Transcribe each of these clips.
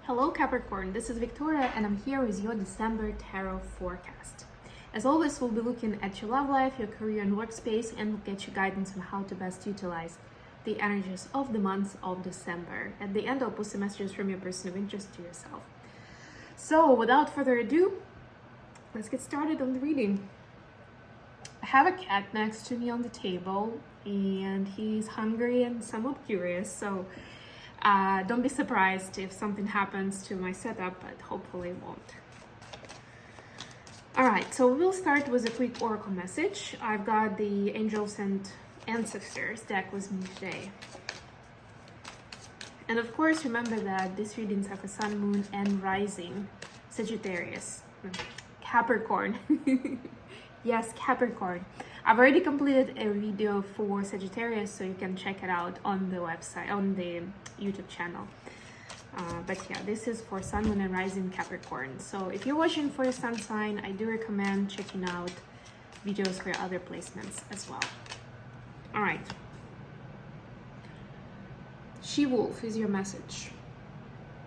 Hello Capricorn, this is Victoria and I'm here with your December tarot forecast. As always, we'll be looking at your love life, your career and workspace, and we'll get you guidance on how to best utilize the energies of the month of December. At the end, I'll post some messages from your person of interest to yourself. So without further ado, let's get started on the reading. I have a cat next to me on the table and he's hungry and somewhat curious, so don't be surprised if something happens to my setup, but hopefully it won't. All right, so we'll start with a quick oracle message. I've got the Angels and Ancestors deck with me today. And of course, remember that these readings are for Sun, Moon, and Rising Sagittarius. Capricorn. Yes, Capricorn. I've already completed a video for Sagittarius, so you can check it out on the website, on the YouTube channel. But yeah, this is for Sun, Moon, and Rising Capricorn. So if you're watching for your sun sign, I do recommend checking out videos for your other placements as well. All right. She-Wolf is your message.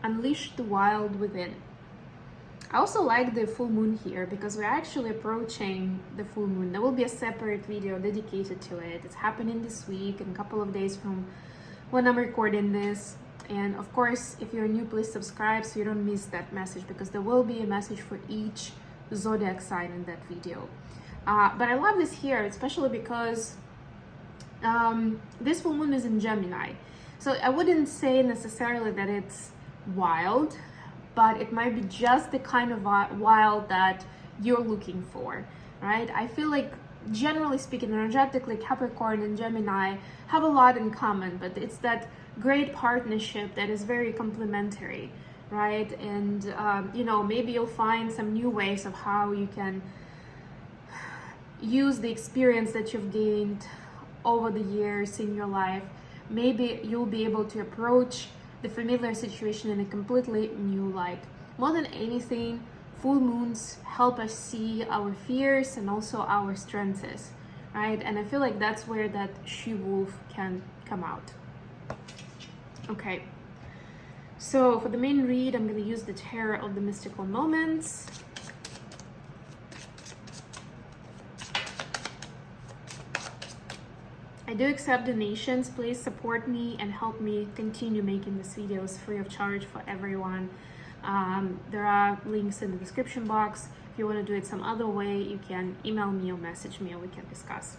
Unleash the wild within. I also like the full moon here because we're actually approaching the full moon. There will be a separate video dedicated to it. It's happening this week in a couple of days from when I'm recording this. And of course, if you're new, please subscribe so you don't miss that message, because there will be a message for each zodiac sign in that video. But I love this here, especially because this full moon is in Gemini. So I wouldn't say necessarily that it's wild, but it might be just the kind of wild that you're looking for, right? I feel like, generally speaking, energetically, Capricorn and Gemini have a lot in common, but it's that great partnership that is very complementary, right? And, you know, maybe you'll find some new ways of how you can use the experience that you've gained over the years in your life. Maybe you'll be able to approach the familiar situation in a completely new light. More than anything, full moons help us see our fears and also our strengths, right? And I feel like that's where that she-wolf can come out. Okay, so for the main read, I'm going to use the Tarot of the Mystical Moments. I do accept donations. Please support me and help me continue making these videos free of charge for everyone. There are links in the description box. If you want to do it some other way, you can email me or message me and we can discuss.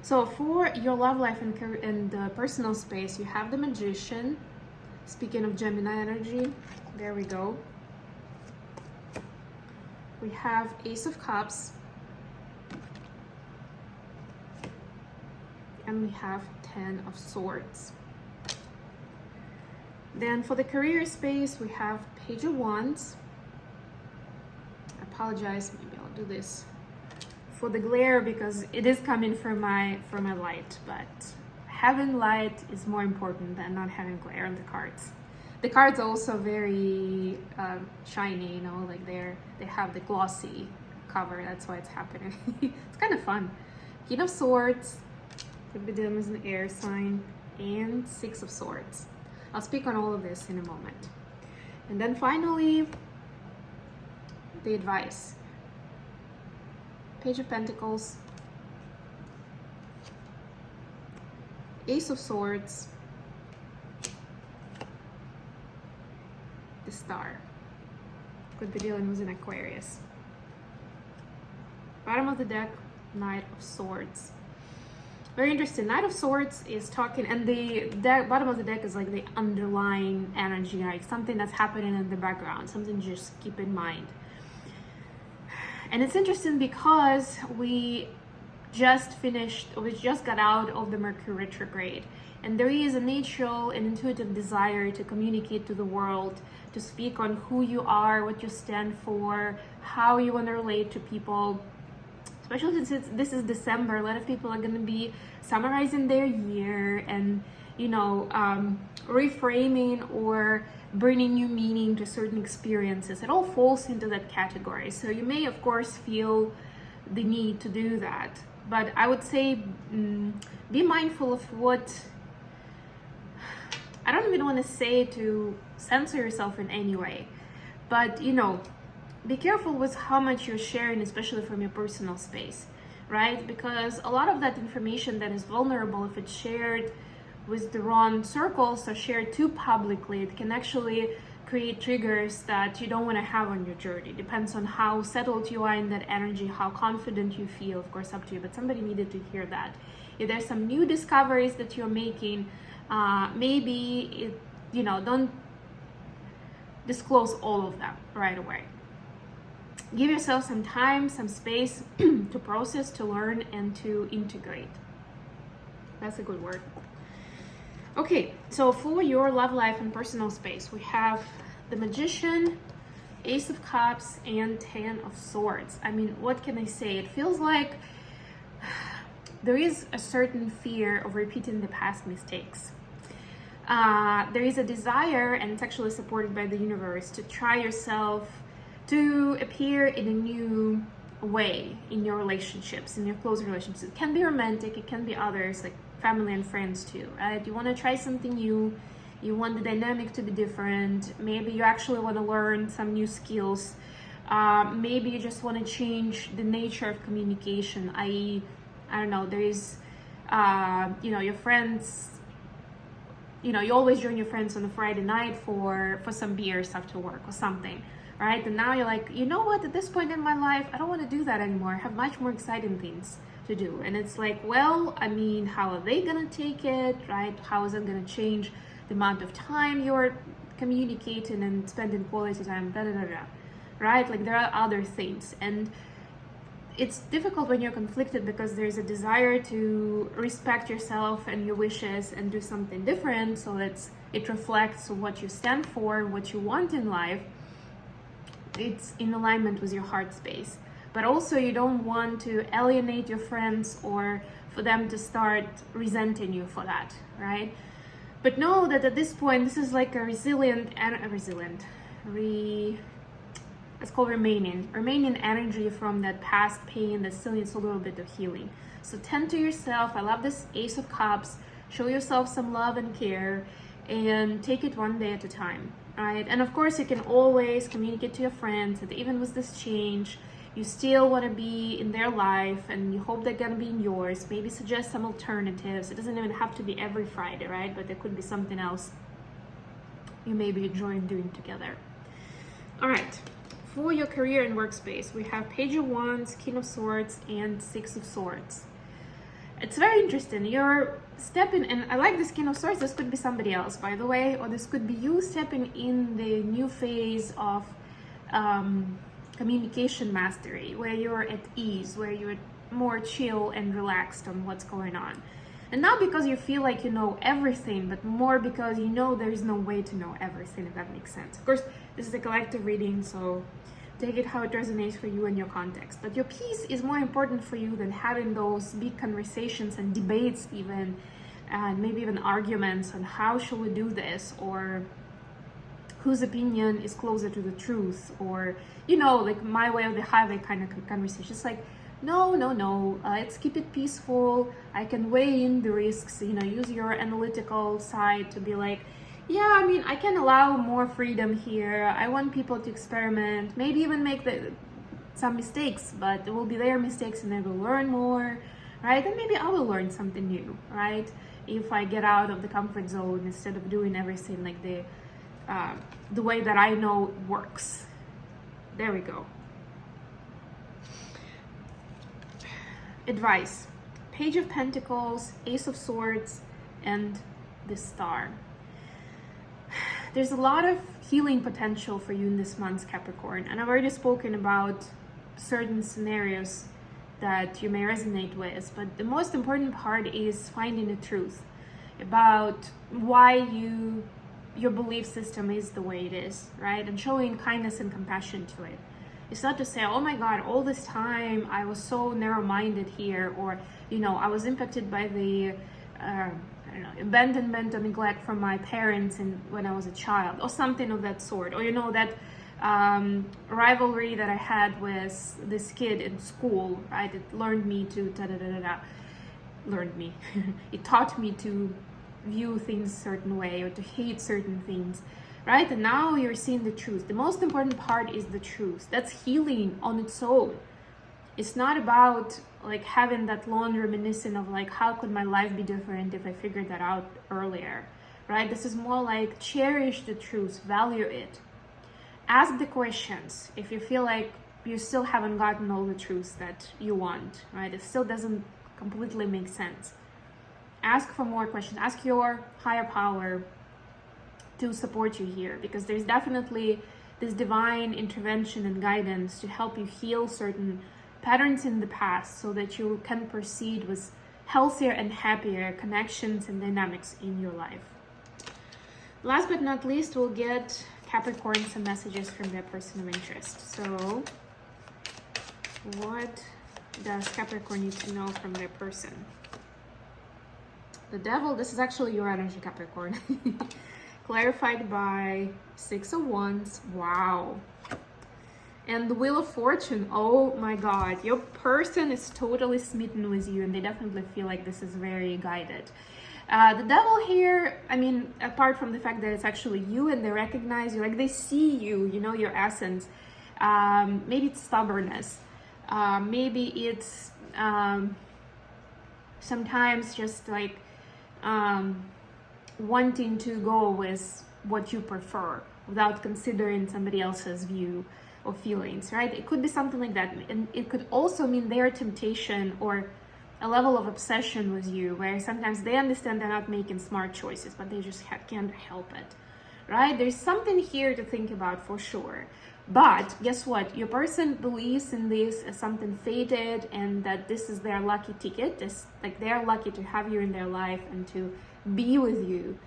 So for your love life and personal space, you have the Magician. Speaking of Gemini energy, there we go. We have Ace of Cups. And we have 10 of Swords. Then for the career space, we have Page of Wands. I apologize, maybe I'll do this for the glare because it is coming from my light, but having light is more important than not having glare on the cards. The cards are also very shiny, you know, like they have the glossy cover. That's why it's happening. It's kind of fun. King of Swords. Could be dealing with an air sign, and Six of Swords. I'll speak on all of this in a moment. And then finally, the advice. Page of Pentacles, Ace of Swords, the Star. Could be dealing with an Aquarius. Bottom of the deck, Knight of Swords. Very interesting. Knight of Swords is talking, and the bottom of the deck is like the underlying energy, like something that's happening in the background, something to just keep in mind. And it's interesting because we just got out of the Mercury retrograde, and there is a natural and intuitive desire to communicate to the world, to speak on who you are, what you stand for, how you want to relate to people. Especially since this is December, a lot of people are going to be summarizing their year and, you know, reframing or bringing new meaning to certain experiences. It all falls into that category. So you may, of course, feel the need to do that. But I would say be mindful of what I don't even want to say to censor yourself in any way, but be careful with how much you're sharing, especially from your personal space, right? Because a lot of that information that is vulnerable, if it's shared with the wrong circles or shared too publicly, it can actually create triggers that you don't want to have on your journey. Depends on how settled you are in that energy, how confident you feel, of course, up to you, but somebody needed to hear that. If there's some new discoveries that you're making, maybe don't disclose all of them right away. Give yourself some time, some space to process, to learn, and to integrate. That's a good word. Okay, so for your love life and personal space, we have the Magician, Ace of Cups, and 10 of Swords. I mean, what can I say? It feels like there is a certain fear of repeating the past mistakes. There is a desire, and it's actually supported by the universe, to try yourself to appear in a new way in your relationships, in your close relationships. It can be romantic, it can be others, like family and friends too, right? You want to try something new, you want the dynamic to be different, maybe you actually want to learn some new skills, maybe you just want to change the nature of communication, i.e., I don't know, there is, your friends, you always join your friends on a Friday night for some beers after work or something, right? And now you're like, you know what, at this point in my life, I don't want to do that anymore. I have much more exciting things to do. And it's like, well, I mean, how are they going to take it, right? How is it going to change the amount of time you're communicating and spending quality time, right? Like there are other things. And it's difficult when you're conflicted because there's a desire to respect yourself and your wishes and do something different so that it reflects what you stand for, what you want in life. It's in alignment with your heart space. But also you don't want to alienate your friends or for them to start resenting you for that, right? But know that at this point, this is like a let's call remaining energy from that past pain that still needs a little bit of healing. So tend to yourself. I love this Ace of Cups. Show yourself some love and care and take it one day at a time, right? And of course, you can always communicate to your friends that even with this change, you still want to be in their life and you hope they're going to be in yours. Maybe suggest some alternatives. It doesn't even have to be every Friday, right? But there could be something else you may be enjoying doing together. All right. For your career and workspace, we have Page of Wands, King of Swords, and 6 of Swords. It's very interesting. You're stepping, and I like this King of Swords. This could be somebody else, by the way, or this could be you stepping in the new phase of communication mastery, where you're at ease, where you're more chill and relaxed on what's going on. And not because you feel like you know everything, but more because you know there is no way to know everything, if that makes sense. Of course, this is a collective reading, so take it how it resonates for you and your context. But your peace is more important for you than having those big conversations and debates even, and maybe even arguments on how should we do this, or whose opinion is closer to the truth, or, like my way or the highway kind of conversation. It's like, no, let's keep it peaceful. I can weigh in the risks, use your analytical side to be like, yeah, I mean, I can allow more freedom here. I want people to experiment, maybe even make some mistakes, but it will be their mistakes and they will learn more, right? And maybe I will learn something new, right? If I get out of the comfort zone instead of doing everything like the way that I know works. There we go. Advice. Page of Pentacles, Ace of Swords, and the Star. There's a lot of healing potential for you in this month, Capricorn, and I've already spoken about certain scenarios that you may resonate with, but the most important part is finding the truth about why your belief system is the way it is, right? And showing kindness and compassion to it. It's not to say, oh my God, all this time I was so narrow-minded here, or, I was impacted by the abandonment or neglect from my parents when I was a child, or something of that sort, or that rivalry that I had with this kid in school, right? It learned me to it taught me to view things a certain way or to hate certain things, right? And now you're seeing the truth. The most important part is the truth. That's healing on its own. It's not about like having that long reminiscing of like, how could my life be different if I figured that out earlier, right? This is more like cherish the truth, value it. Ask the questions if you feel like you still haven't gotten all the truths that you want, right? It still doesn't completely make sense. Ask for more questions. Ask your higher power to support you here, because there's definitely this divine intervention and guidance to help you heal certain patterns in the past so that you can proceed with healthier and happier connections and dynamics in your life. Last but not least, we'll get Capricorn some messages from their person of interest. So what does Capricorn need to know from their person? The Devil, this is actually your energy, Capricorn. Clarified by 6 of Wands. Wow. And the Wheel of Fortune. Oh my God. Your person is totally smitten with you, and they definitely feel like this is very guided. The Devil here, I mean, apart from the fact that it's actually you and they recognize you, like they see you, you know, your essence. Maybe it's stubbornness. Maybe it's sometimes just like wanting to go with what you prefer without considering somebody else's view or feelings, right? It could be something like that. And it could also mean their temptation or a level of obsession with you, where sometimes they understand they're not making smart choices, but they just can't help it, right? There's something here to think about for sure. But guess what? Your person believes in this as something fated, and that this is their lucky ticket. It's like they're lucky to have you in their life and to be with you.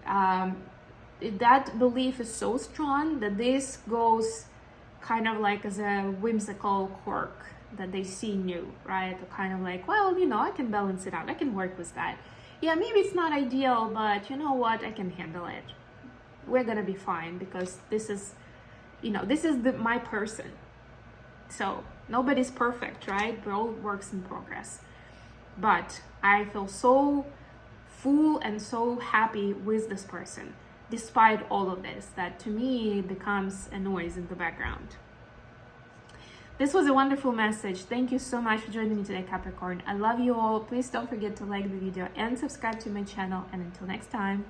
That belief is so strong that this goes kind of like as a whimsical quirk that they see in you, right? They're kind of like, well, you know, I can balance it out. I can work with that. Yeah, maybe it's not ideal, but you know what? I can handle it. We're gonna be fine, because this is, you know, this is my person. So nobody's perfect, right? We're all works in progress. But I feel so full and so happy with this person, despite all of this, that to me becomes a noise in the background. This was a wonderful message. Thank you so much for joining me today, Capricorn. I love you all. Please don't forget to like the video and subscribe to my channel. And until next time.